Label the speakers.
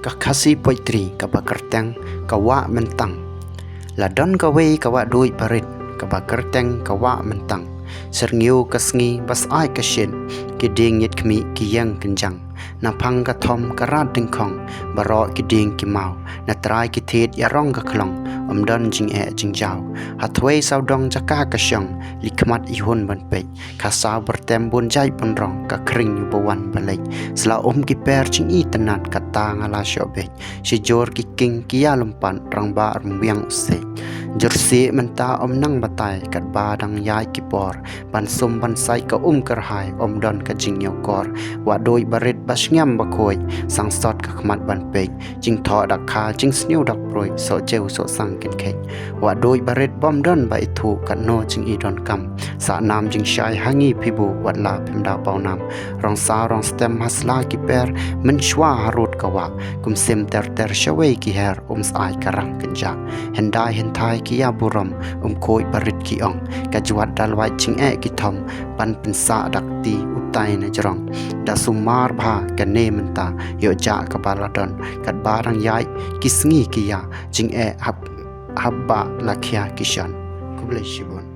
Speaker 1: ka kasi poitri ka bakarteng ka wa mentang la don ka wei ka wa doi parit ka bakarteng ka wa mentang serngeu kasngi bas ai ka shin ki ding yet khmi ki yang kenjang na phang ka thom ka rat ding khong baro ki ding ki mau na trai ki thet ya rong ka khlong don jing e jing jaw ha thwei sau dong jaka ka shang likmat I hun ban pe kha sa bertem bun jai pun rong ka kring yu bawan balai sla ki per jing I tanat ka ta ngala shobe si jor ki king ki ya lumpan rang ba rwiang se jersi menta nang batai kat ba dang yai ki por ban sum ban sai ka karhai don ka jing yo kor wa doi barit bas ngam ba khoi sang sot ka khmat ban pe jing tho dak kha jing sniu dak proi so jeu so sang ken khen wa doi barit bom don ba thu kat no jing I don kam sa nam jing shai hangi phibu wat la phim da pau nam rong sa rong stem hasla ki per men shwa harut ka wa kum sem ter shawei ki her sai karang kenja hendai hentai ki ya buram khoi barit ki ong ka jwat dalwai jing e ki thom pan pin sa dak ti utai na jrong da sumar bha ka ne menta yo ja ka baladon kat barang yai kisngi ki ya jing e habba lakhya kishan kuble shibon